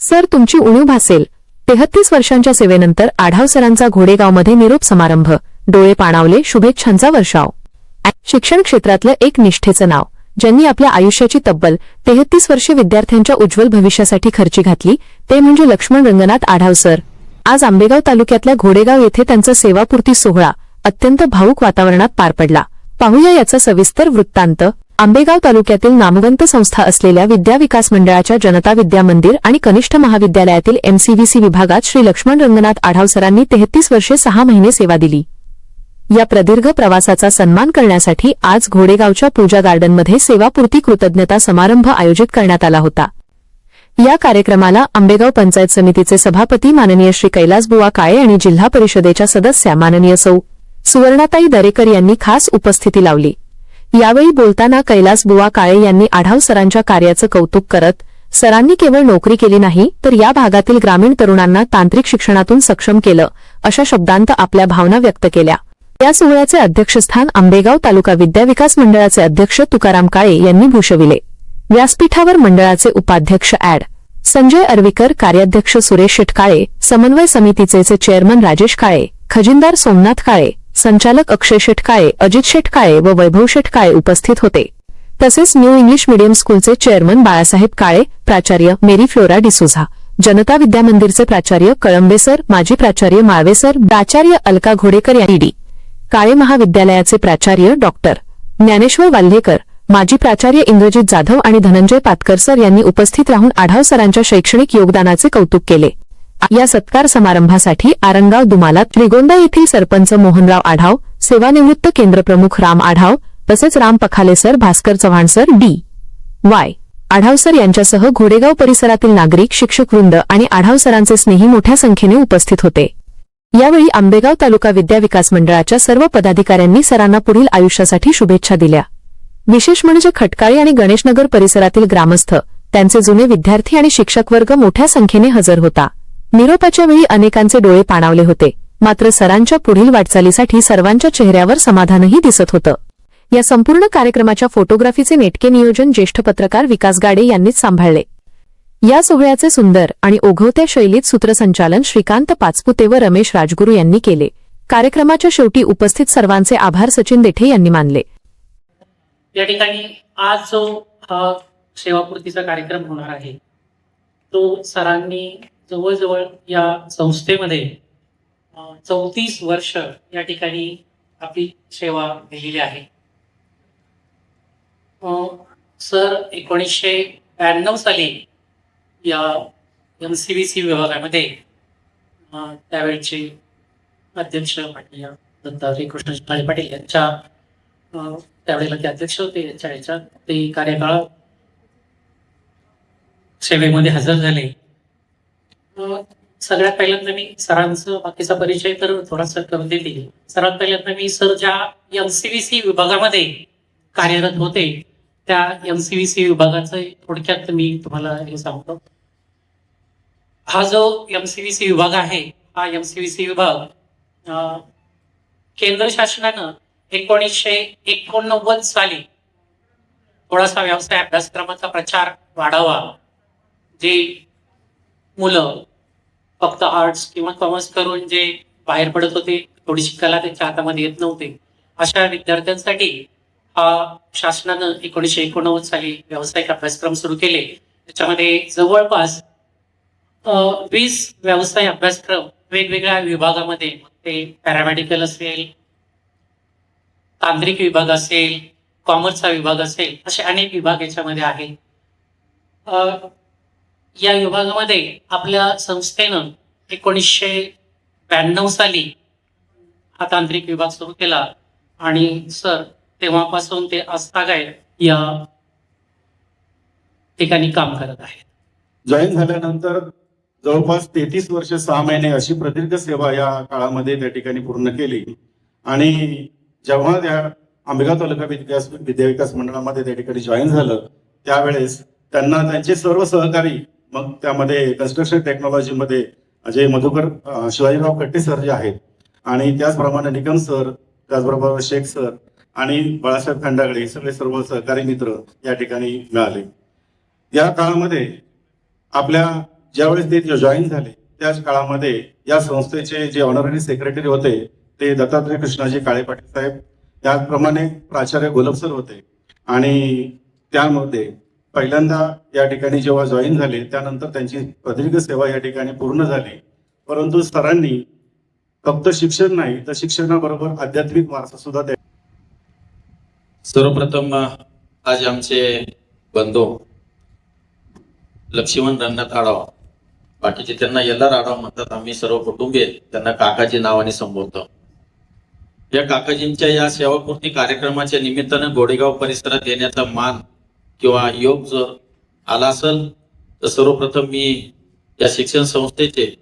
Sir, तुमची उणीव भासेल. 33 वर्षांच्या सेवेनंतर आढाव सरांचा घोडेगावमध्ये निरोप समारंभ. डोळे पाणावले, शुभेच्छांचा वर्षाव. शिक्षण क्षेत्रातलं एक निष्ठेचं नाव, ज्यांनी आपल्या आयुष्याची तब्बल 33 वर्षे विद्यार्थ्यांच्या उज्ज्वल भविष्यासाठी खर्ची घातली, ते म्हणजे लक्ष्मण रंगनाथ आढाव सर. आज आंबेगाव तालुक्यातल्या घोडेगाव येथे त्यांचा सेवापूर्ती सोहळा अत्यंत भावुक वातावरणात पार पडला. पाहूया याचा सविस्तर वृत्तांत. आंबेगाव तालुक्यातील नामवंत संस्था असलेल्या विद्या विकास मंडळाच्या जनता विद्या मंदिर आणि कनिष्ठ महाविद्यालयातील MCVC विभागात श्री लक्ष्मण रंगनाथ आढाव सरांनी 33 वर्षे 6 महिने सेवा दिली. या प्रदीर्घ प्रवासाचा सन्मान करण्यासाठी आज घोडेगावच्या पूजा गार्डनमध्ये सेवापूर्ती कृतज्ञता समारंभ आयोजित करण्यात आला होता. या कार्यक्रमाला आंबेगाव पंचायत समितीचे सभापती माननीय श्री कैलासबुवा काळे आणि जिल्हा परिषदेच्या सदस्या माननीय सौ सुवर्णाताई दरेकर यांनी खास उपस्थिती लावली. यावेळी बोलताना कैलासबुवा काळे यांनी आढाव सरांच्या कार्याचं कौतुक करत, सरांनी केवळ नोकरी केली नाही तर या भागातील ग्रामीण तरुणांना तांत्रिक शिक्षणातून सक्षम केलं, अशा शब्दांत आपल्या भावना व्यक्त केल्या. या सोहळ्याचे अध्यक्षस्थान आंबेगाव तालुका विद्या विकास मंडळाचे अध्यक्ष तुकाराम काळे यांनी भूषविले. व्यासपीठावर मंडळाचे उपाध्यक्ष ॲड. संजय अरविकर, कार्याध्यक्ष सुरेश शेटकाळे, समन्वय समितीचे चेअरमन राजेश काळे, खजिनदार सोमनाथ काळे, संचालक अक्षय शेटकाळे, अजित शेटकाळे व वैभव शेटकाळे उपस्थित होते. तसेच न्यू इंग्लिश मीडियम स्कूलचे चेअरमन बाळासाहेब काळे, प्राचार्य मेरी फ्लोरा डिसोझा, जनता विद्या मंदिरचे प्राचार्य कळंबे सर, माजी प्राचार्य माळवे सर, प्राचार्य अलका घोडेकर यांनी काळे महाविद्यालयाचे प्राचार्य डॉक्टर ज्ञानेश्वर वाल्हेकर, माजी प्राचार्य इंद्रजित जाधव आणि धनंजय पातकर सर यांनी उपस्थित राहून आढाव सरांच्या शैक्षणिक योगदानाचे कौतुक केले. या सत्कार समारंभासाठी आरंगाव दुमाला त्रिगोंदा येथील सरपंच मोहनराव आढाव, सेवानिवृत्त केंद्रप्रमुख राम आढाव, तसेच Ram Pakhale sir, Bhaskar Chavan sir, D.Y. Adhav sir यांच्यासह घोडेगाव परिसरातील नागरिक, शिक्षकवृंद आणि आढाव सरांचे स्नेही मोठ्या संख्येने उपस्थित होते. यावेळी आंबेगाव तालुका विद्या विकास मंडळाच्या सर्व पदाधिकाऱ्यांनी सरांना पुढील आयुष्यासाठी शुभेच्छा दिल्या. विशेष म्हणजे खटकाळी आणि गणेशनगर परिसरातील ग्रामस्थ, त्यांचे जुने विद्यार्थी आणि शिक्षकवर्ग मोठ्या संख्येने हजर होता. निरोपाच्या वेळी अनेकांचे डोळे पाणावले होते, मात्र सरांच्या पुढील वाटचालीसाठी सर्वांच्या चेहऱ्यावर समाधानही दिसत होतं. या संपूर्ण कार्यक्रमाच्या फोटोग्राफीचे नेटके नियोजन ज्येष्ठ पत्रकार विकास गाडे यांनीच सांभाळले. या सोहळ्याचे सुंदर आणि ओघवत्या शैलीत सूत्रसंचालन श्रीकांत पाचपुते व रमेश राजगुरू यांनी केले. कार्यक्रमाच्या शेवटी उपस्थित सर्वांचे आभार सचिन देठे यांनी मानले. या ठिकाणी आज जो हा सेवापूर्तीचा कार्यक्रम होणार आहे तो सरांनी जवळजवळ या संस्थेमध्ये 34 वर्ष या ठिकाणी आपली सेवा दिलेली आहे. सर 1992 साली या MCVC विभागामध्ये त्यावेळचे अध्यक्ष पाटील दत्तात्रय कृष्ण पाटील यांच्या त्यावेळेला ते अध्यक्ष होते. यांच्या ते कार्यकाळ सेवेमध्ये हजर झाले. सगळ्यात पहिल्यांदा मी सरांचं बाकीचा परिचय तर थोडासा करून देते. सर्वात पहिल्यांदा मी सर ज्या MCVC विभागामध्ये कार्यरत होते त्या MCVC विभागाचं थोडक्यात मी तुम्हाला हे सांगतो. हा जो MCVC विभाग आहे, हा MCVC विभाग केंद्र शासनानं 1989 साली थोडासा व्यवसाय अभ्यासक्रमाचा प्रचार वाढावा, जे मुलं फक्त आर्ट्स किंवा कॉमर्स करून जे बाहेर पडत होते, थोडीशी कला त्यांच्या हातामध्ये येत नव्हते, अशा विद्यार्थ्यांसाठी हा शासनानं 1989 साली व्यावसायिक अभ्यासक्रम सुरू केले. त्याच्यामध्ये जवळपास 20 व्यवसाय अभ्यासक्रम वेगवेगळ्या विभागामध्ये, ते पॅरामेडिकल असेल, तांत्रिक विभाग असेल, कॉमर्सचा विभाग असेल, असे अनेक विभाग याच्यामध्ये आहेत. या विभागामध्ये आपल्या संस्थेनं 1992 साली हा तांत्रिक विभाग सुरू केला आणि सर तेव्हापासून ते आजतागायत या ठिकाणी काम करत आहेत. जॉईन झाल्यानंतर जवळपास 33 वर्ष 6 महिने अशी प्रदीर्घ सेवा या काळामध्ये त्या ठिकाणी पूर्ण केली. आणि जेव्हा त्या आंबेगाव तालुका विद्या विकास मंडळामध्ये त्या ठिकाणी जॉईन झालं त्यावेळेस त्यांना त्यांचे सर्व सहकारी, मग त्यामध्ये कन्स्ट्रक्शन टेक्नॉलॉजीमध्ये अजय मधुकर शिवाजीराव कट्टे सर जे आहेत, आणि त्याचप्रमाणे निकम सर, त्याचबरोबर शेख सर आणि बाळासाहेब खंडागळे, सगळे सर्व सहकारी मित्र या ठिकाणी मिळाले. या काळामध्ये आपल्या ज्यावेळेस ते जॉईन झाले त्याच काळामध्ये या संस्थेचे जे ऑनररी सेक्रेटरी होते ते दत्तात्रय कृष्णाजी काळे पाटील साहेब, त्याचप्रमाणे प्राचार्य गोलब सर होते. आणि त्यामध्ये पहिल्यांदा या ठिकाणी जेव्हा जॉईन झाले त्यानंतर त्यांची प्रदीर्घ सेवा या ठिकाणी पूर्ण झाली. परंतु सरांनी फक्त शिक्षण नाही तर शिक्षणाबरोबर आध्यात्मिक वारसा सुद्धा त्या सर्वप्रथम आज आमचे बंधू लक्ष्मण रंगनाथ आढाव, बाकीचे त्यांना एल्लार आढाव म्हणतात, आम्ही सर्व कुटुंबीय त्यांना काकाजी नावाने संबोधतो. या काकाजींच्या या सेवापूर्ती कार्यक्रमाच्या निमित्तानं गोडेगाव परिसरात येण्याचा मान किंवा योग जर आला असेल तर सर्वप्रथम मी या शिक्षण संस्थेचे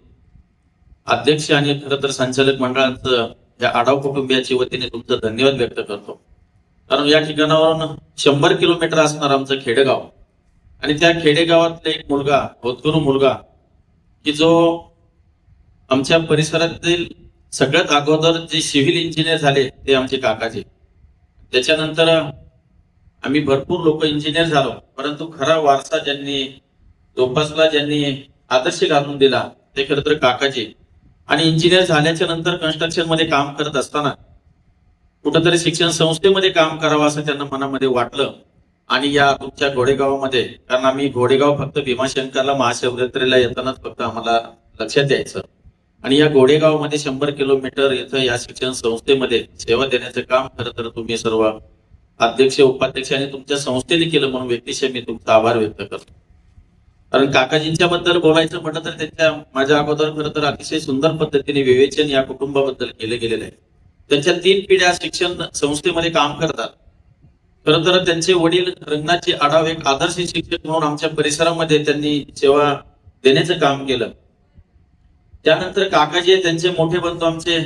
अध्यक्ष आणि खरं तर संचालक मंडळाचं या आढाव कुटुंबियाच्या वतीने तुमचं धन्यवाद व्यक्त करतो. कारण या ठिकाणावरून 100 किलोमीटर असणार आमचं खेडेगाव आणि त्या खेडेगावातला एक मुलगा, होतकरू मुलगा, की जो आमच्या परिसरातील सगळ्यात अगोदर जे सिव्हिल इंजिनियर झाले ते आमचे काकाजी. त्याच्यानंतर आम्ही भरपूर लोक इंजिनियर झालो, परंतु खरा वारसा ज्यांनी जोपासला, ज्यांनी आदर्श घालून दिला ते खरं तर काकाजी. आणि इंजिनियर झाल्याच्या नंतर कन्स्ट्रक्शन मध्ये काम करत असताना कुठंतरी शिक्षण संस्थेमध्ये काम करावं असं त्यांना मनामध्ये वाटलं. आणि या तुमच्या घोडेगावामध्ये, कारण आम्ही घोडेगाव फक्त भीमाशंकरला महाशिवरात्रीला येतानाच फक्त आम्हाला लक्षात यायचं, आणि या घोडेगावमध्ये 100 किलोमीटर इथं या शिक्षण संस्थेमध्ये सेवा देण्याचं काम खरं तर तुम्ही सर्व अध्यक्ष, उपाध्यक्ष आणि तुमच्या संस्थेने केलं, म्हणून व्यक्तिशः मी तुमचा आभार व्यक्त करतो. कारण काकाजींच्या बद्दल बोलायचं म्हटलं तर त्यांच्या माझ्या अगोदर खरं तर अतिशय सुंदर पद्धतीने विवेचन या कुटुंबाबद्दल केले गेलेलं आहे. त्यांच्या 3 पिढ्या शिक्षण संस्थेमध्ये काम करतात. खरं तर त्यांचे वडील रंगनाथजी आढाव एक आदर्श शिक्षक म्हणून आमच्या परिसरामध्ये त्यांनी सेवा देण्याचं काम केलं. त्यानंतर काकाजी त्यांचे मोठे बंधू आमचे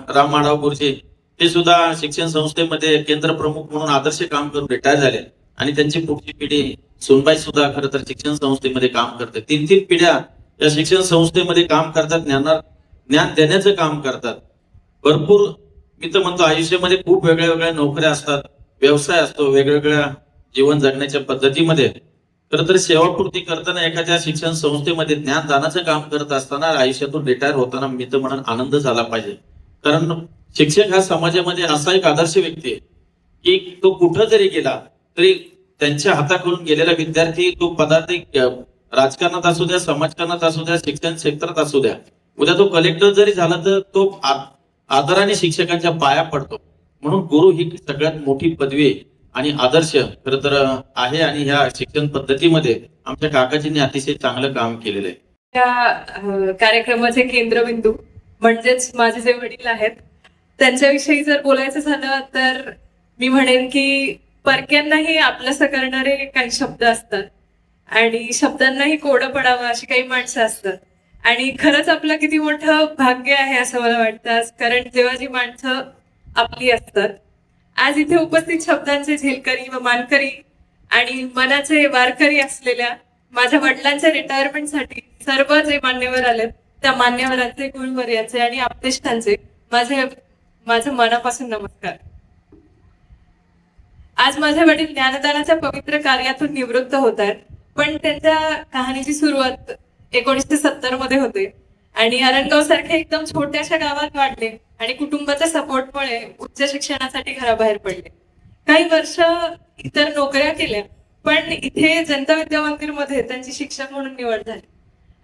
राम आढाव गुरुजी, ते सुद्धा शिक्षण संस्थेमध्ये केंद्र प्रमुख म्हणून आदर्श काम करून रिटायर झाले. आणि त्यांची पुढची पिढी सुनबाई सुद्धा खरं तर शिक्षण संस्थेमध्ये काम करते. 3 पिढ्या या शिक्षण संस्थेमध्ये काम करतात, ज्ञान देण्याचं काम करतात. भरपूर मी तर म्हणतो आयुष्यामध्ये खूप वेगळ्या वेगळ्या नोकऱ्या असतात, व्यवसाय असतो, वेगवेगळ्या जीवन जगण्याच्या पद्धतीमध्ये खरं तर सेवापूर्ती करताना एखाद्या शिक्षण संस्थेमध्ये ज्ञानदानाचं काम करत असताना आयुष्यातून रिटायर होताना मी तर म्हणून आनंद झाला पाहिजे. कारण शिक्षक हा समाजामध्ये असा एक आदर्श व्यक्ती आहे की तो कुठं जरी गेला तरी त्यांच्या हाताकडून गेलेला विद्यार्थी तो पदार्थ राजकारणात असू द्या, समाजकारणात असू द्या, शिक्षण क्षेत्रात असू द्या, उद्या तो कलेक्टर जरी झाला तर तो आदराने शिक्षकांच्या पाया पडतो. म्हणून गुरु ही सगळ्यात मोठी पदवी आणि आदर्श खरं तर आहे. आणि ह्या शिक्षण पद्धतीमध्ये आमच्या काकाजींनी अतिशय चांगलं काम केलेलं आहे. या कार्यक्रमाचे केंद्रबिंदू म्हणजेच माझे जे वडील आहेत त्यांच्याविषयी जर बोलायचं झालं तर मी म्हणेन की परक्यांनाही आपलंसं करणारे काही शब्द असतात आणि शब्दांनाही कोडं पडावं अशी काही माणसं असतात. आणि खरंच आपलं किती मोठं भाग्य आहे असं मला वाटतं, कारण जेव्हा जी माणसं आपली असतात, आज इथे उपस्थित शब्दांचे झेलकरी व मानकरी आणि मनाचे वारकरी असलेल्या माझ्या वडिलांच्या रिटायरमेंटसाठी सर्व जे मान्यवर आलेत त्या मान्यवरांचे, गुरुवर्यांचे आणि आपतेष्टांचे माझं मनापासून नमस्कार. आज माझे वडील ज्ञानदानाच्या पवित्र कार्यातून निवृत्त होत आहेत, पण त्यांच्या कहाणीची सुरुवात 1970 मध्ये होते आणि अरणगाव सारख्या एकदम छोट्याशा गावात वाढले आणि कुटुंबाच्या सपोर्टमुळे उच्च शिक्षणासाठी घराबाहेर पडले. काही वर्ष इतर नोकऱ्या केल्या, पण इथे जनता विद्या मंदिर मध्ये त्यांची शिक्षक म्हणून निवड झाली.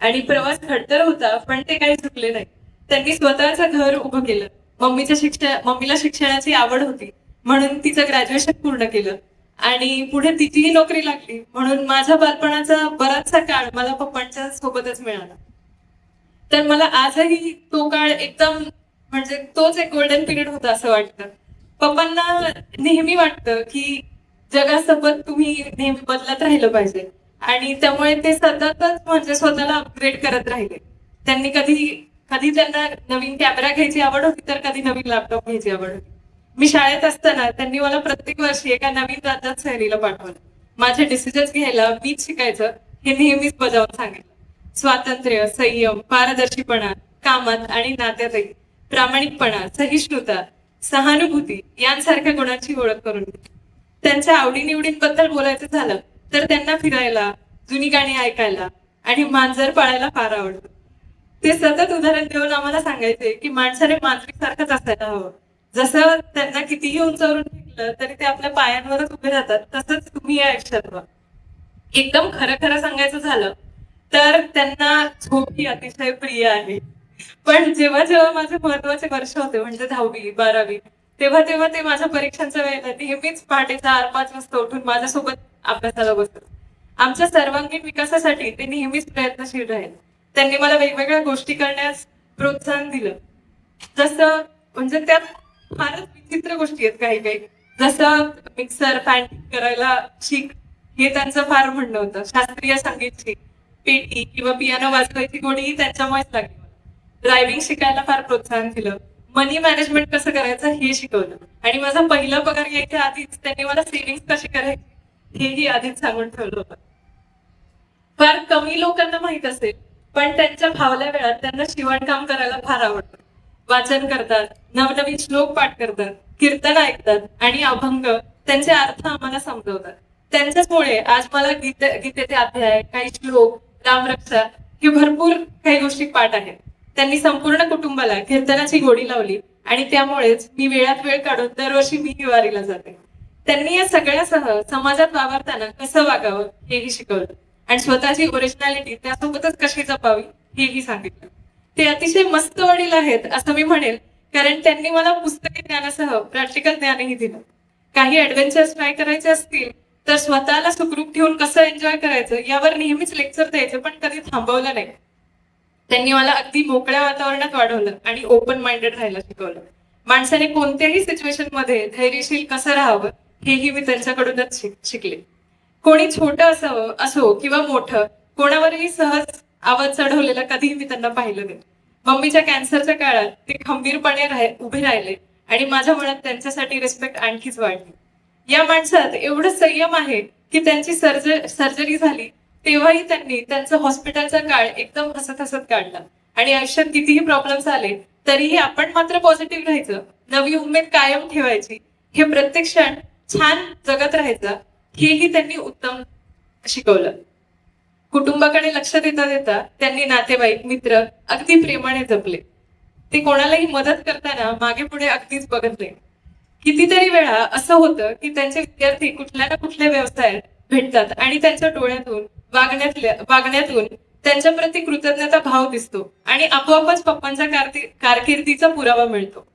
आणि प्रवास खडतर होता, पण ते काही चुकले नाही. त्यांनी स्वतःचं घर उभं केलं. मम्मीला शिक्षणाची आवड होती म्हणून तिचं ग्रॅज्युएशन पूर्ण केलं आणि पुढे तिचीही नोकरी लागली. म्हणून माझ्या बालपणाचा बराचसा काळ मला पप्पांच्या सोबतच मिळाला. तर मला आजही तो काळ एकदम म्हणजे तोच एक गोल्डन पिरियड होता असं वाटतं. पप्पांना नेहमी वाटतं की जगासोबत तुम्ही नेहमी बदलत राहिलं पाहिजे आणि त्यामुळे ते सततच म्हणजे स्वतःला अपग्रेड करत राहिले. त्यांनी कधी त्यांना नवीन कॅमेरा घ्यायची आवड होती तर कधी नवीन लॅपटॉप घ्यायची आवड होती. मी शाळेत असताना त्यांनी मला प्रत्येक वर्षी एका नवीन राज्यात सहलीला पाठवलं. माझे डिसिजन्स घ्यायला मीच शिकायचं हे नेहमीच बजावून सांगितलं. स्वातंत्र्य, संयम, पारदर्शीपणा कामात आणि नात्यातही, प्रामाणिकपणा, सहिष्णुता, सहानुभूती यांसारख्या गुणांची ओळख करून दिली. त्यांच्या आवडीनिवडींबद्दल बोलायचं झालं तर त्यांना फिरायला, जुनी गाणी ऐकायला आणि मांजर पाळायला फार आवडतं. ते सतत उदाहरण देऊन आम्हाला सांगायचे की माणसाने मांजरीसारखंच असायला हवं. जसं त्यांना कितीही उंचावरून फेकलं तरी ते आपल्या पायांवरच उभे राहतात, तसंच तुम्ही या आयुष्यात व्हा. एकदम खरं खरं सांगायचं झालं तर त्यांना झोप ही अतिशय प्रिय आहे. पण जेव्हा जेव्हा माझे महत्वाचे वर्ष होते म्हणजे 10वी 12वी, तेव्हा तेव्हा ते माझ्या परीक्षांच्या वेळेला नेहमीच पहाटे 4-5 वाजता उठून माझ्यासोबत अभ्यासाला बसतात. आमच्या सर्वांगीण विकासासाठी ते नेहमीच प्रयत्नशील राहील. त्यांनी मला वेगवेगळ्या गोष्टी करण्यास प्रोत्साहन दिलं. जसं म्हणजे त्यात फारच विचित्र गोष्टी आहेत काही काही. जसं मिक्सर फॅन करायला शिक, हे त्यांचं फार म्हणणं होतं. शास्त्रीय संगीत शिक, पेटी किंवा पियानो वाजवायची गोडी त्यांच्यामुळेच लागली. ड्रायव्हिंग शिकायला फार प्रोत्साहन दिलं. मनी मॅनेजमेंट कसं करायचं हे शिकवलं. आणि माझा पहिला पगार यायच्या आधीच त्यांनी मला सेव्हिंग कशी करायची हेही आधीच सांगून ठेवलं होतं. फार कमी लोकांना माहित असेल पण त्यांच्या फावल्या वेळात त्यांना शिवणकाम करायला फार आवडतं. वाचन करतात, नवनवीन श्लोक पाठ करतात, कीर्तन ऐकतात आणि अभंग त्यांचे अर्थ आम्हाला समजवतात. त्यांच्याचमुळे आज मला गीतेचे अध्याय, काही श्लोक, रामरक्षा हे भरपूर काही गोष्टी पाठ आहेत. त्यांनी संपूर्ण कुटुंबाला कीर्तनाची गोडी लावली आणि त्यामुळेच मी वेळात वेळ काढून दरवर्षी मी वारीला जाते. त्यांनी या सगळ्यासह समाजात वावरताना कसं वागावं हेही शिकवलं आणि स्वतःची ओरिजिनॅलिटी त्यासोबतच कशी जपावी हेही सांगितलं. ते अतिशय मस्त वडील आहेत असं मी म्हणेल, कारण त्यांनी मला पुस्तकी ज्ञानासह प्रॅक्टिकल ज्ञानही दिलं. काही ऍडव्हेंचर्स ट्राय करायचे असतील तर स्वतःला सुखरूप ठेवून कसं एन्जॉय करायचं यावर नेहमीच लेक्चर द्यायचे, पण कधी थांबवलं नाही. त्यांनी मला अगदी मोकळ्या वातावरणात वाढवलं आणि ओपन माइंडेड राहायला शिकवलं. माणसाने कोणत्याही सिच्युएशन मध्ये धैर्यशील कसं राहावं हेही मी त्यांच्याकडूनच शिकले. कोणी छोटं असावं असो किंवा मोठं, कोणावरही सहज आवाज चढवलेला कधीही मी त्यांना पाहिलं नाही. मम्मीच्या कॅन्सरच्या काळात ते खंबीरपणे उभे राहिले आणि माझ्या मनात त्यांच्यासाठी रिस्पेक्ट आणखीच वाढली. या माणसात एवढं संयम आहे की त्यांची सर्जरी झाली तेव्हाही त्यांनी त्यांचा हॉस्पिटलचा काळ एकदम हसत हसत काढला. आणि आयुष्यात कितीही प्रॉब्लेम्स आले तरीही आपण मात्र पॉझिटिव्ह राहायचं, नवी उमेद कायम ठेवायची, हे प्रत्येक क्षण छान जगत राहायचं हेही त्यांनी उत्तम शिकवलं. कुटुंबाकडे लक्ष देता देता त्यांनी नातेवाईक, मित्र अगदी प्रेमाने जपले. ते कोणालाही मदत करताना मागे पुढे अगदीच बघत नाही. कितीतरी वेळा असं होतं की त्यांचे विद्यार्थी कुठल्या ना कुठल्या व्यवसायात भेटतात आणि त्यांच्या डोळ्यातून वागण्यातून त्यांच्या प्रती कृतज्ञता भाव दिसतो आणि आपोआपच पप्पांच्या कारकिर्दीचा पुरावा मिळतो.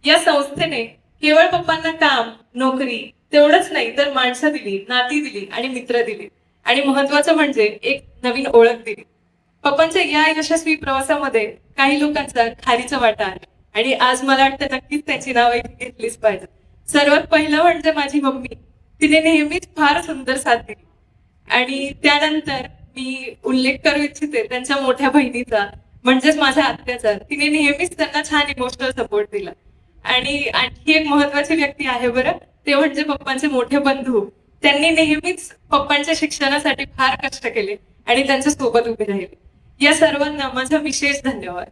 या संस्थेने केवळ पप्पांना काम, नोकरी तेवढंच नाही तर माणसं दिली, नाती दिली आणि मित्र दिली आणि महत्वाचं म्हणजे एक नवीन ओळख दिली. पप्पांच्या या यशस्वी प्रवासामध्ये काही लोकांचा खारीचा वाटा आहे आणि आज मला वाटतं नक्कीच त्याची नावं घेतलीच पाहिजे. सर्वात पहिलं म्हणजे माझी मम्मी. तिने नेहमीच फार सुंदर साथ दिली. आणि त्यानंतर मी उल्लेख करू इच्छिते त्यांच्या मोठ्या बहिणीचा, म्हणजेच माझ्या आत्याचा. तिने नेहमीच त्यांना छान इमोशनल सपोर्ट दिला. आणि आणखी एक महत्वाची व्यक्ती आहे बरं, ते म्हणजे पप्पांचे मोठे बंधू. त्यांनी नेहमीच पप्पांच्या शिक्षणासाठी फार कष्ट केले आणि त्यांच्या सोबत उभे राहिले. या सर्वांना माझा विशेष धन्यवाद.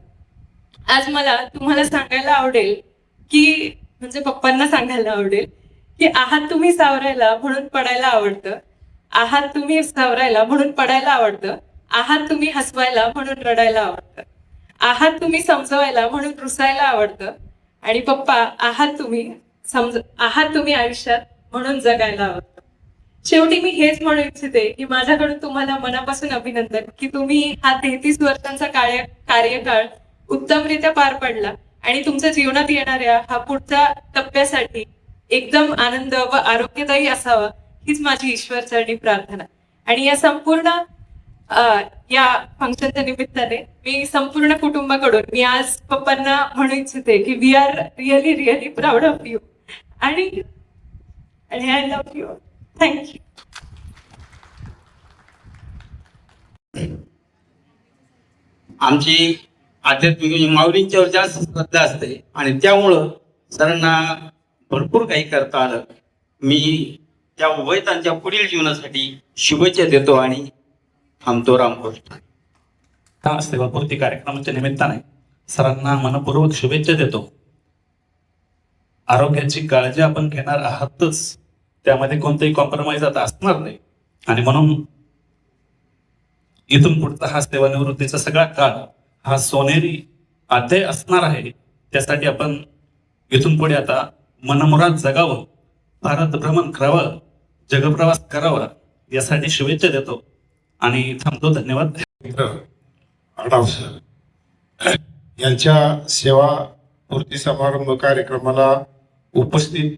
आज मला तुम्हाला सांगायला आवडेल की म्हणजे पप्पांना सांगायला आवडेल की आहात तुम्ही सावरायला म्हणून पडायला आवडतं, आहात तुम्ही सावरायला म्हणून पडायला आवडतं, आहात तुम्ही हसवायला म्हणून रडायला आवडतं, आहात तुम्ही समजवायला म्हणून रुसायला आवडतं आणि पप्पा आहात तुम्ही आयुष्यात म्हणून जगायला आवडतं. शेवटी मी हेच म्हणू इच्छिते की माझ्याकडून तुम्हाला मनापासून अभिनंदन की तुम्ही हा 33 वर्षांचा कार्यकाळ उत्तमरित्या पार पडला आणि तुमच्या जीवनात येणाऱ्या हा पुढच्या टप्प्यासाठी एकदम आनंद व आरोग्यदायी असावा हीच माझी ईश्वरचरणी प्रार्थना. आणि या संपूर्ण या फंक्शनच्या निमित्ताने मी संपूर्ण कुटुंबाकडून मी आज पप्पांना म्हणू इच्छिते की we are really really proud of you आणि आय लव्ह यू. थँक्यू. आमची आध्यात्मिक माऊलींच्यावर जास्त श्रद्धा असते आणि त्यामुळं सरांना भरपूर काही करता आलं. मी त्या उभयतांच्या पुढील जीवनासाठी शुभेच्छा देतो आणि थांबतो. रामकृष्ण. सेवापूर्ती कार्यक्रमाच्या निमित्ताने सरांना मनपूर्वक शुभेच्छा देतो. आरोग्याची काळजी आपण घेणार आहातच, त्यामध्ये कोणतेही कॉम्प्रोमाइज आता असणार नाही आणि म्हणून इथून पुढचा हा सेवानिवृत्तीचा सगळा काळ हा सोनेरी अध्याय असणार आहे. त्यासाठी आपण इथून पुढे आता मनमुराद जगावं, भारत भ्रमण करावं, जगप्रवास करावा यासाठी शुभेच्छा देतो आणि थांबतो. धन्यवाद. आढाव सर यांच्या सेवा पूर्ती समारंभ कार्यक्रमाला उपस्थित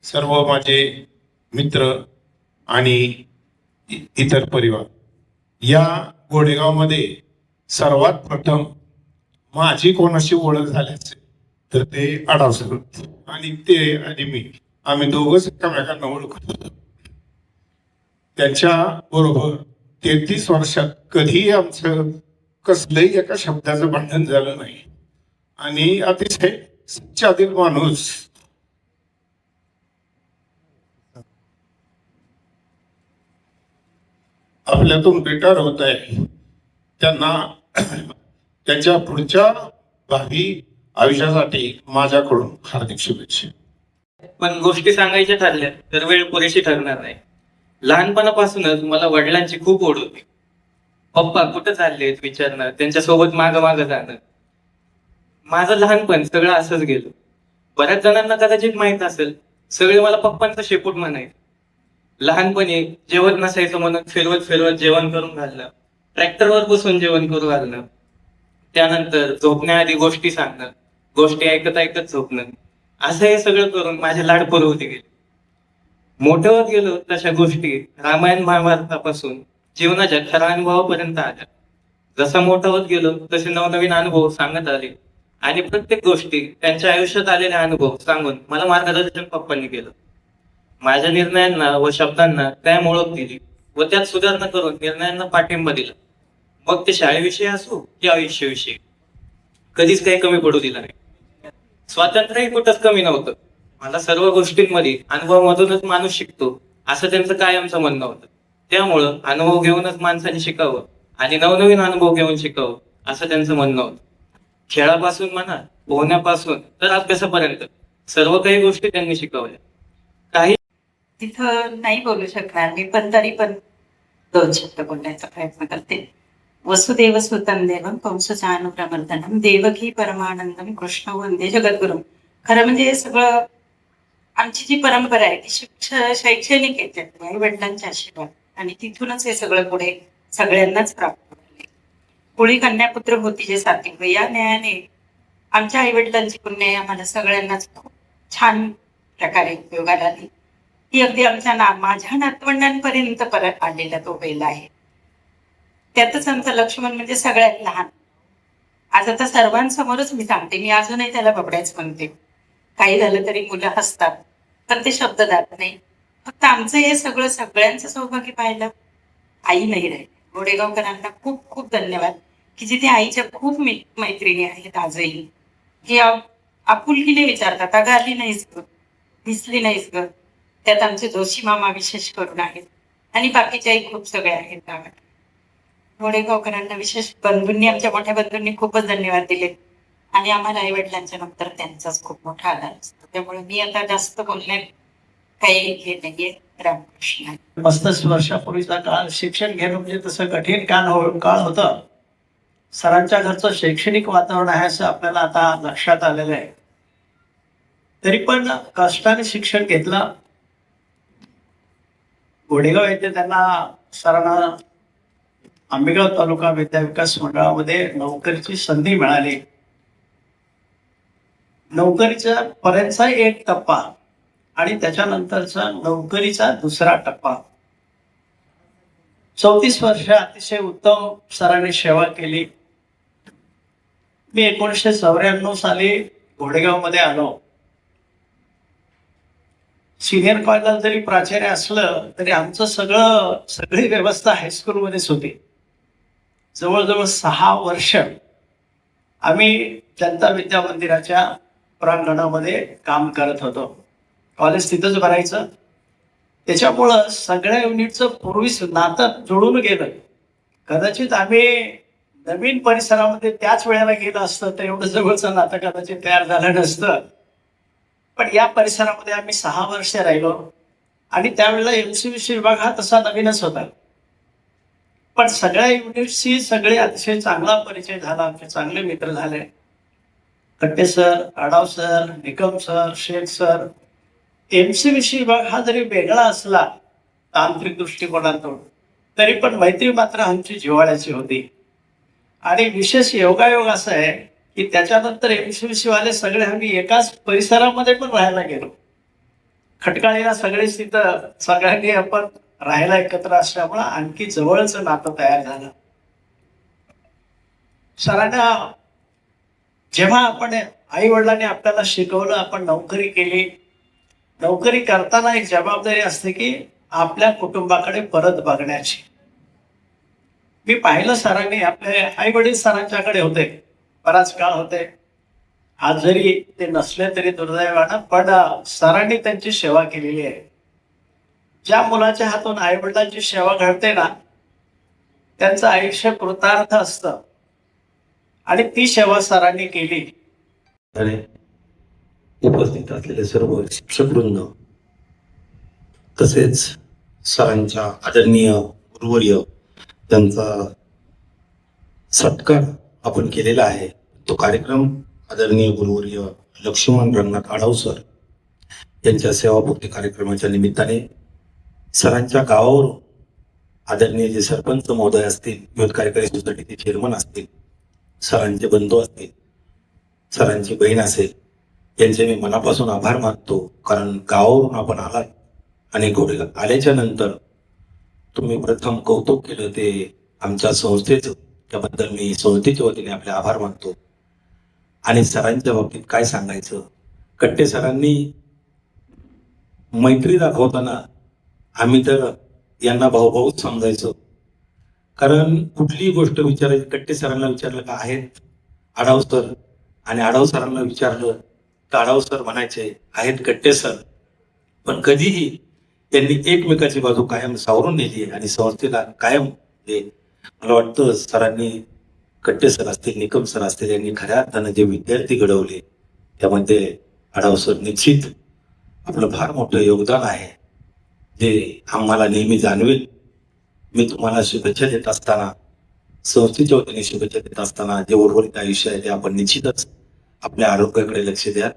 सर्व माझे मित्र आणि इतर परिवार, या गोडेगावमध्ये सर्वात प्रथम माझी कोणाशी ओळख झाली असेल तर ते आढाव सर आणि ते आणि मी, आम्ही दोघंच एकमेकांना ओळखत होतो. त्यांच्या बरोबर 33 वर्षात कधीही आमचं कसलंही एका शब्दाचं भांडण झालं नाही आणि अतिशय सच्चा दिल माणूस. आपल्यातून रिटायर होत आहे त्यांना त्यांच्या पुढच्या भावी आयुष्यासाठी माझ्याकडून हार्दिक शुभेच्छा. पण गोष्टी सांगायच्या ठरल्या तर वेळ पुरेशी ठरणार नाही. लहानपणापासूनच मला वडिलांची खूप ओढ होती. पप्पा कुठं चाललेत विचारणं, त्यांच्यासोबत मागं मागं जाणं. माझं लहानपण सगळं असंच गेलं. बऱ्याच जणांना कदाचित माहित असेल, सगळे मला पप्पांचं शेपूट म्हणायचे. लहानपणी जेवण नसायचं म्हणून फिरवत फिरवत जेवण करून घालणं, ट्रॅक्टरवर बसून जेवण करून घालणं, त्यानंतर झोपण्याआधी गोष्टी सांगणं, गोष्टी ऐकत ऐकत झोपणं, असं हे सगळं करून माझे लाड पुरवते गेले. मोठं होत गेलो तशा गोष्टी रामायण महाभारतापासून जीवनाच्या खऱ्या अनुभवापर्यंत आल्या. जसा मोठा होत गेलो तसे नवनवीन अनुभव सांगत आले आणि प्रत्येक गोष्टी त्यांच्या आयुष्यात आलेले अनुभव सांगून मला मार्गदर्शन पप्पांनी केलं. माझ्या निर्णयांना व शब्दांना कायम ओळख दिली व त्यात सुधारणा करून निर्णयांना पाठिंबा दिला. मग ते शाळेविषयी असो की आयुष्याविषयी, कधीच काही कमी पडू दिला नाही. स्वातंत्र्यही कुठंच कमी नव्हतं. मला सर्व गोष्टींमध्ये अनुभवामधूनच माणूस शिकतो असं त्यांचं कायमचं म्हणणं होतं. त्यामुळं अनुभव घेऊनच माणसाने शिकावं आणि नवनवीन अनुभव घेऊन शिकावं असं त्यांचं म्हणणं होतं. खेळापासून म्हणा, पोहण्यापासून तर अभ्यासापर्यंत सर्व काही गोष्टी त्यांनी शिकवल्या. काही तिथं नाही बोलू शकणार मी, पण तरी पण 2 शब्द बोलण्याचा प्रयत्न करते. वसुदेव सुतं देवं कंसचाणूरमर्दनं देवकी परमानंदम कृष्ण वंदे जगद्गुरुम. खरं म्हणजे हे सगळं आमची जी परंपरा आहे ती शैक्षणिक आहे, आई वडिलांचे आशीर्वाद आणि तिथूनच हे सगळं पुढे सगळ्यांनाच प्राप्त झाले. कुळी कन्यापुत्र होती जे सात्विक, या न्यायाने आमच्या आई वडिलांची पुण्य आम्हाला सगळ्यांनाच खूप छान प्रकारे उपयोगाला आली. ती अगदी आमच्या माझ्या नातवंडांपर्यंत परत आलेला तो वेल आहे. त्यातच आमचं लक्ष्मण म्हणजे सगळ्यात लहान. आज आता सर्वांसमोरच मी सांगते, मी अजूनही त्याला बबड्याच म्हणते. काही झालं तरी मुलं हसतात पण ते शब्द जात नाही. फक्त आमचं हे सगळं सगळ्यांचं सौभाग्य पाहिलं. आई नाही राहिली. गोडेगावकरांना खूप खूप धन्यवाद की जिथे आईच्या खूप मैत्रिणी आहेत आजही, की आपुलकीने विचारतात, अगं आली नाहीस ग, दिसली नाहीस ग. त्यात आमचे जोशी मामा विशेष करून आहेत आणि बाकीच्याही खूप सगळे आहेत गावात. गोडेगावकरांना विशेष बंधूंनी, आमच्या मोठ्या बंधूंनी खूपच धन्यवाद दिले आणि आम्हाला आई वडिलांच्या नंतर त्यांचाच खूप मोठा आधार असतो. त्यामुळे मी आता जास्त बोलण्यात काही हे नाहीये. रामकृष्ण. 35 वर्षापूर्वीचा काळ शिक्षण घेणं म्हणजे तसं कठीण काळ होतं. सरांच्या घरचं शैक्षणिक वातावरण आहे असं आपल्याला आता लक्षात आलेलं आहे. तरी पण कष्टाने शिक्षण घेतलं. गोडेगाव येथे त्यांना सरांना आंबेगाव तालुका विद्या विकास मंडळामध्ये नोकरीची संधी मिळाली. नोकरीचा पर्यंतचा एक टप्पा आणि त्याच्यानंतरचा नोकरीचा दुसरा टप्पा. 34 वर्ष अतिशय उत्तम सरांनी सेवा केली. मी 1994 साली घोडेगावमध्ये आलो. सिनियर कॉलेजला जरी प्राचार्य असलं तरी आमचं सगळी व्यवस्था हायस्कूलमध्येच होती. जवळजवळ 6 वर्ष आम्ही जनता विद्या मंदिराच्या प्रांगणामध्ये काम करत होतो. कॉलेज तिथंच भरायचं. त्याच्यामुळं सगळ्या युनिटचं पूर्वीच नातं जुळून गेलं. कदाचित आम्ही नवीन परिसरामध्ये त्याच वेळेला गेलं असतं तर एवढं जवळचं नातं कदाचित तयार झालं नसतं. पण या परिसरामध्ये आम्ही 6 वर्ष राहिलो आणि त्यावेळेला MCVC विभाग हा तसा नवीनच होता. पण सगळ्या युनिट्सशी सगळे अतिशय चांगला परिचय झाला, आमचे चांगले मित्र झाले. Katte sir, Adav sir, Nikam sir, Shaikh sir. MCVC विभाग हा जरी वेगळा असला तांत्रिक दृष्टिकोनातून, तरी पण मैत्री मात्र आमची जिव्हाळ्याची होती. आणि विशेष योगायोग असं आहे की त्याच्यानंतर MCVC वाले सगळे आम्ही एकाच परिसरामध्ये पण राहायला गेलो. खटकाळीला सगळेच तिथं सगळ्यांनी आपण राहायला एकत्र असल्यामुळं आणखी जवळचं नातं तयार झालं. सरांना जेव्हा आपण आई वडिलांनी आपल्याला शिकवलं, आपण नोकरी केली, नोकरी करताना एक जबाबदारी असते की आपल्या कुटुंबाकडे परत बघण्याची. मी पाहिलं सरांनी, आपले आई वडील सरांच्याकडे होते, बराच काळ होते. आज जरी ते नसले तरी दुर्दैवानं, पण सरांनी त्यांची सेवा केलेली आहे. ज्या मुलाच्या हातून आई वडिलांची सेवा घडते ना, त्यांचं आयुष्य कृतार्थ असतं. आणि ती सेवा सरांनी केली. आणि उपस्थित असलेले सर्व शिक्षकवृंद, तसेच सरांच्या आदरणीय गुरुवर्य, त्यांचा सत्कार आपण केलेला आहे. तो कार्यक्रम आदरणीय गुरुवर्य लक्ष्मण रंगनाथ आढाव सर यांच्या सेवापूर्ती कार्यक्रमाच्या निमित्ताने सरांच्या गावावरून आदरणीय जे सरपंच महोदय असतील, युथ कार्यकारी सोसायटीचे चेअरमन असतील, सरांचे बंधू असतील, सरांची बहीण असेल, यांचे मी मनापासून आभार मानतो. कारण गावावरून आपण आलात आणि घोडेला आल्याच्या नंतर तुम्ही प्रथम कौतुक केलं ते आमच्या संस्थेचं. त्याबद्दल मी संस्थेच्या वतीने आपले आभार मानतो. आणि सरांच्या बाबतीत काय सांगायचं, कट्टे सरांनी मैत्री दाखवताना आम्ही तर यांना भाऊभाऊच समजायचो. कारण कुठलीही गोष्ट विचारायची, कट्टे सरांना विचारलं का आहेत आढाव सर, आणि आढाव सरांना विचारलं तर आढाव सर म्हणायचे आहेत कट्टे सर. पण कधीही त्यांनी एकमेकाची बाजू कायम सावरून नेली आहे आणि संस्थेला कायम मला वाटतं सरांनी, कट्टे सर असतील, निकम सर असतील, यांनी खऱ्या अर्थानं जे विद्यार्थी घडवले त्यामध्ये आढाव सर निश्चित आपलं फार मोठं योगदान आहे, जे आम्हाला नेहमी जाणवेल. मी तुम्हाला शुभेच्छा देत असताना, संस्थेच्या वतीने शुभेच्छा देत असताना, जे उर्वरित आयुष्य आहे ते आपण निश्चितच आपल्या आरोग्याकडे लक्ष द्या.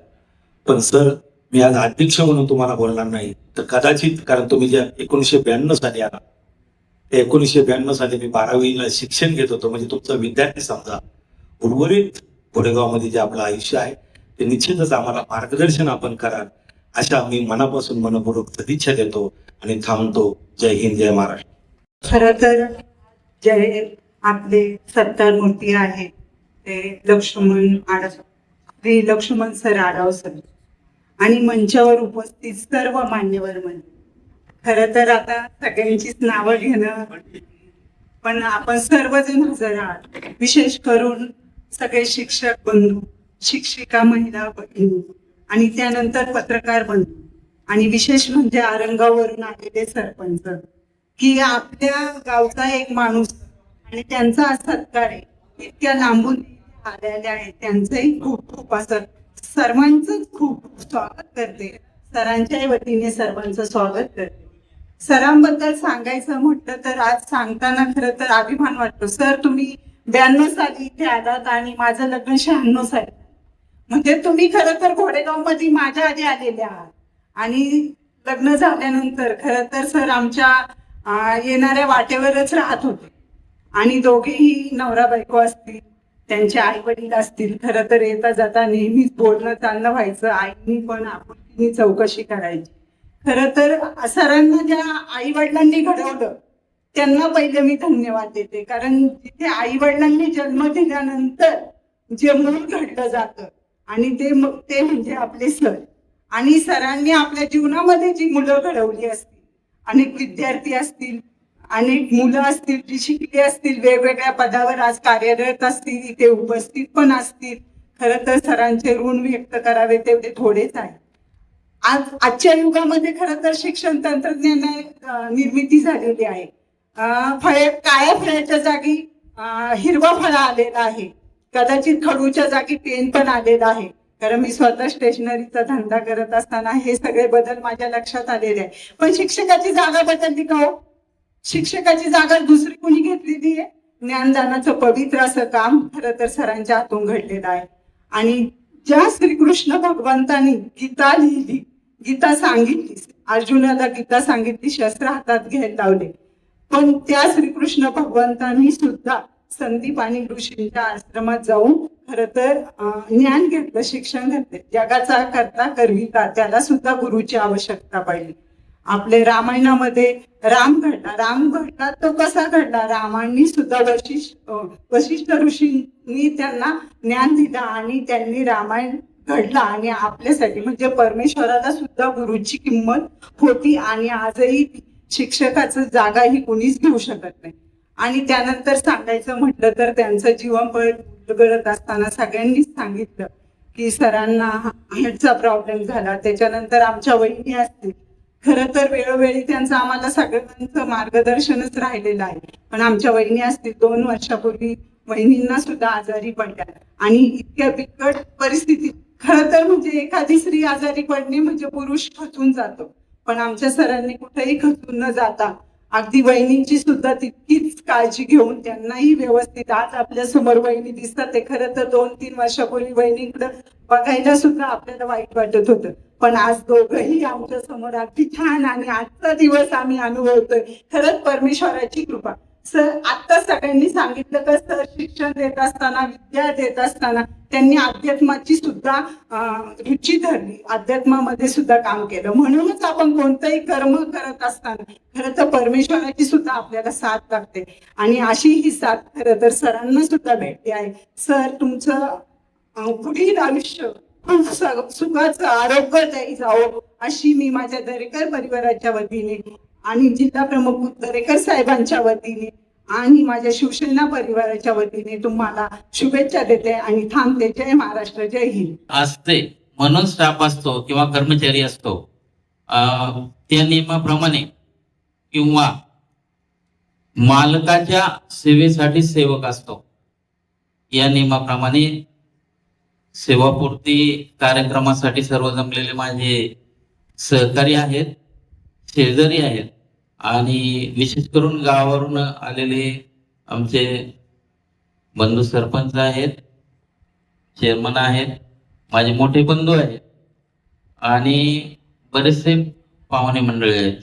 पण सर, मी आज अध्यक्ष म्हणून तुम्हाला बोलणार नाही, तर कदाचित कारण तुम्ही ज्या 1992 साली आला, त्या 1992 साली मी 12वीला शिक्षण घेत होतो, म्हणजे तुमचा विद्यार्थी समजा. उर्वरित घोडेगावमध्ये जे आपलं आयुष्य आहे ते निश्चितच आम्हाला मार्गदर्शन आपण कराल, अशा मी मनापासून मनपूर्वक सदिच्छा देतो आणि थांबतो. जय हिंद, जय महाराष्ट्र. खरं तर जे आपले सत्कार मूर्ती आहे ते श्री लक्ष्मण सर आढाव सर आणि मंचावर उपस्थित सर्व मान्यवर मंडळी. खरं तर आता सगळ्यांचीच नावं घेणं, पण आपण सर्वजण हजर आहात. विशेष करून सगळे शिक्षक बंधू, शिक्षिका महिला भगिनी आणि त्यानंतर पत्रकार बंधू आणि विशेष म्हणजे आरंगावरून आलेले सरपंच, की आपल्या गावचा एक माणूस आणि त्यांचा सत्कार आहे इतक्या लांबून आलेले आहे, त्यांचंही खूप खूप असं सर्वांचं खूप स्वागत करते. सरांच्या वतीने सर्वांचं स्वागत करते. सरांबद्दल सांगायचं म्हटलं तर आज सांगताना खरं तर अभिमान वाटतो. सर, तुम्ही 92 साली इथे आलात आणि माझं लग्न 96 साली, म्हणजे तुम्ही खरं तर घोडेगाव मध्ये माझ्या आधी आलेले आहात. आणि लग्न झाल्यानंतर खरं तर सर आमच्या येणाऱ्या वाटेवरच राहत होते आणि दोघेही नवरा बायको असतील, त्यांचे आई वडील असतील, खरं तर येता जाता नेहमीच बोलणं चालणं व्हायचं. आईनी पण आपण चौकशी करायची. खरं तर सरांना ज्या आई वडिलांनी घडवलं त्यांना पहिले मी धन्यवाद देते. कारण जिथे आई वडिलांनी जन्म दिल्यानंतर जे मूल घडलं जातं आणि ते म्हणजे आपले सर. आणि सरांनी आपल्या जीवनामध्ये जी मुलं घडवली असतील, अनेक विद्यार्थी असतील, अनेक मुलं असतील जी शिकली असतील, वेगवेगळ्या पदावर आज कार्यरत असतील, इथे उपस्थित पण असतील. खरं तर सरांचे ऋण व्यक्त करावे तेवढे थोडेच आहे. आजच्या युगामध्ये खरं तर शिक्षण तंत्रज्ञान निर्मिती झालेली आहे. काळ्या फळ्याच्या जागी हिरवा फळा आलेला आहे. कदाचित खडूच्या जागी पेन पण आलेला आहे. कारण मी स्वतः स्टेशनरीचा धंदा करत असताना हे सगळे बदल माझ्या लक्षात आलेले आहे. पण शिक्षकाची जागा बदलली का हो? शिक्षकाची जागा दुसरी कोणी घेतलेली आहे. ज्ञानदानाचं पवित्र असं काम खरं तर सरांच्या हातून घडलेलं आहे. आणि ज्या श्रीकृष्ण भगवंतांनी गीता लिहिली, गीता सांगितली, अर्जुनाला गीता सांगितली, शस्त्र हातात घ्यायला लावले, पण त्या श्रीकृष्ण भगवंतांनी सुद्धा संदीप आणि ऋषींच्या आश्रमात जाऊन खरं तर ज्ञान घेतलं, शिक्षण घेतलं. जगाचा करता करविता त्याला सुद्धा गुरुची आवश्यकता पडली. आपले रामायणामध्ये राम घडला तो कसा घडला? रामांनी सुद्धा वशिष्ठ ऋषींनी त्यांना ज्ञान दिलं आणि त्यांनी रामायण घडला. आणि आपल्यासाठी म्हणजे परमेश्वराला सुद्धा गुरुची किंमत होती. आणि आजही शिक्षकाचं जागा ही कोणीच घेऊ शकत नाही. आणि त्यानंतर सांगायचं म्हटलं तर त्यांचं जीवन घडत असताना सगळ्यांनीच सांगितलं की सरांना हार्टचा प्रॉब्लेम झाला. त्याच्यानंतर आमच्या वहिनी असतील, खरं तर वेळोवेळी त्यांचं आम्हाला सगळ्यांचं मार्गदर्शनच राहिलेलं आहे. पण आमच्या वहिनी असतील, 2 वर्षापूर्वी वहिनींना सुद्धा आजारी पडल्या. आणि इतक्या बिकट परिस्थितीत खरं तर म्हणजे एखादी स्त्री आजारी पडणे म्हणजे पुरुष खचून जातो, पण आमच्या सरांनी कुठेही खचून न जाता अगदी वहिनींची सुद्धा तितकीच काळजी घेऊन त्यांनाही व्यवस्थित, आज आपल्या समोर वहिनी दिसतात. ते खरं तर 2-3 वर्षापूर्वी वहिनीकडे बघायला सुद्धा आपल्याला वाईट वाटत होतं, पण आज दोघंही आमच्या समोर अगदी छान. आणि आजचा दिवस आम्ही अनुभवतोय. खरंच परमेश्वराची कृपा. सर आता सगळ्यांनी सांगितलं का सर शिक्षण देत असताना, विद्या देत असताना त्यांनी अध्यात्माची सुद्धा रुची धरली, अध्यात्मामध्ये सुद्धा काम केलं. म्हणूनच आपण कोणतंही कर्म करत असताना खरं तर परमेश्वराची सुद्धा आपल्याला साथ लागते. आणि अशी ही साथ खरं तर सरांना सुद्धा भेटली आहे. सर तुमचं पुढील आयुष्य खूप सुखाचं, आरोग्यदायी जावं अशी मी माझ्या दरेकर परिवाराच्या वतीने आणि जिल्हा प्रमुख दरेकर साहेबांच्या वतीने आणि माझ्या शिवसेना परिवाराच्या वतीने तुम्हाला शुभेच्छा देते आणि थांबते. जय महाराष्ट्र, जय हिंद. असते म्हणून स्टाफ असतो किंवा कर्मचारी असतो, त्या नियमाप्रमाणे किंवा मालकाच्या सेवेसाठी सेवक असतो या नियमाप्रमाणे सेवापूर्ती कार्यक्रमासाठी सर्व जमलेले माझे सहकारी आहेत, शेजारी आहेत आणि विशेष करून गावावरून आलेले आमचे बंधू सरपंच आहेत, चेअरमन आहेत, माझे मोठे बंधू आहेत आणि बरेचसे पाहुणे मंडळी आहेत.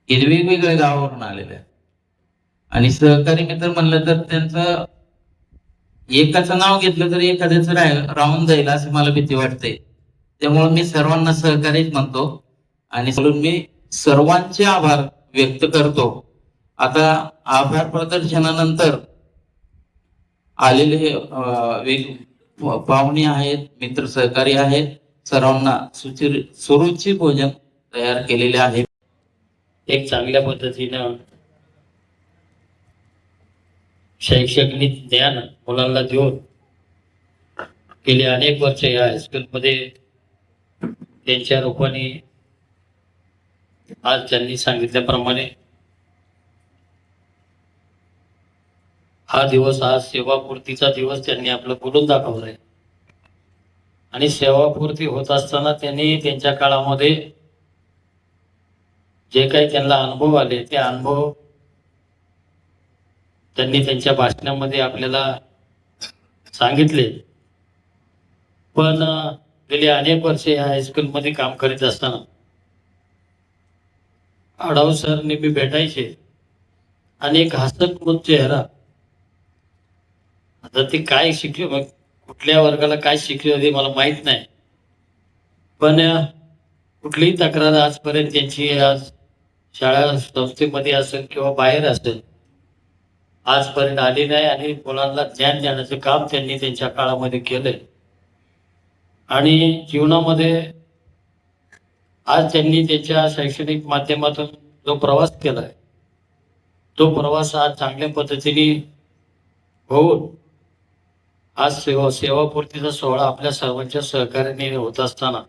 हे वेगवेगळ्या गावावरून आलेले आहेत. आणि सहकारी मित्र म्हणलं तर त्यांचं एकाचं नाव घेतलं तर एखाद्याचं राहून जाईल असं मला भीती वाटते. त्यामुळे मी सर्वांना सहकारीच म्हणतो आणि म्हणून मी सर्वांचे आभार व्यक्त करतो. आता आभार प्रदर्शनानंतर आलेले पाहुणे आहेत, मित्र सहकारी आहेत, सर्वांना सुरुची भोजन तयार केलेले आहे. एक चांगल्या पद्धतीनं शैक्षणिक ज्ञान मुलांना देऊन गेली अनेक वर्ष या हायस्कूलमध्ये त्यांच्या रूपाने आज त्यांनी सांगितल्याप्रमाणे हा दिवस, हा सेवापूर्तीचा दिवस त्यांनी आपलं बोलून दाखवलाय. आणि सेवापूर्ती होत असताना त्यांनी त्यांच्या काळामध्ये जे काही त्यांना अनुभव आले ते अनुभव त्यांनी त्यांच्या भाषणामध्ये आपल्याला सांगितले. पण गेली अनेक वर्षे या हायस्कूलमध्ये काम करीत असताना आढाव सर नेहमी भेटायचे आणि एक हसतमुख चेहरा. आता ते काय शिकले, मग कुठल्या वर्गाला काय शिकले होते मला माहित नाही, पण कुठलीही तक्रार आजपर्यंत त्यांची आज शाळा संस्थेमध्ये असेल किंवा बाहेर असेल आजपर्यंत आली नाही. आणि मुलांना ज्ञान देण्याचं काम त्यांनी त्यांच्या काळामध्ये केलंय. आणि जीवनामध्ये आज त्यांनी त्याच्या शैक्षणिक माध्यमातून जो प्रवास केलाय तो प्रवास आज चांगल्या पद्धतीने होऊन आज सेवापूर्तीचा सोहळा आपल्या सर्वांच्या सहकार्याने होत असताना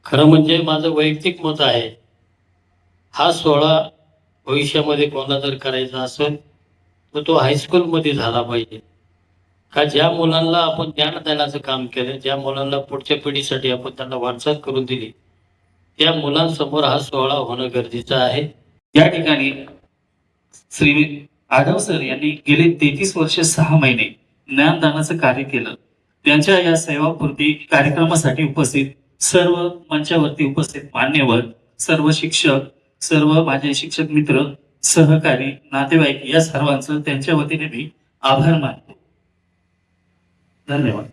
खरं म्हणजे माझं वैयक्तिक मत आहे, हा सोहळा भविष्यामध्ये कोणाला जर करायचा असेल तर तो हायस्कूलमध्ये झाला पाहिजे. का ज्या मुलांना आपण ज्ञानदानाचं काम केलं, ज्या मुलांना पुढच्या पिढीसाठी आपण त्यांना वाटचाल करून दिली, त्या मुलांसमोर हा सोहळा होणं गरजेचं आहे. या ठिकाणी श्री आढाव सर यांनी गेले 33 वर्ष 6 महिने ज्ञानदानाचं कार्य केलं. त्यांच्या या सेवापूर्ती कार्यक्रमासाठी उपस्थित सर्व मंचावरती उपस्थित मान्यवर, सर्व शिक्षक, सर्व माझे शिक्षक मित्र, सहकारी, नातेवाईक या सर्वांचं त्यांच्या वतीने मी आभार मानतो. धन्यवाद.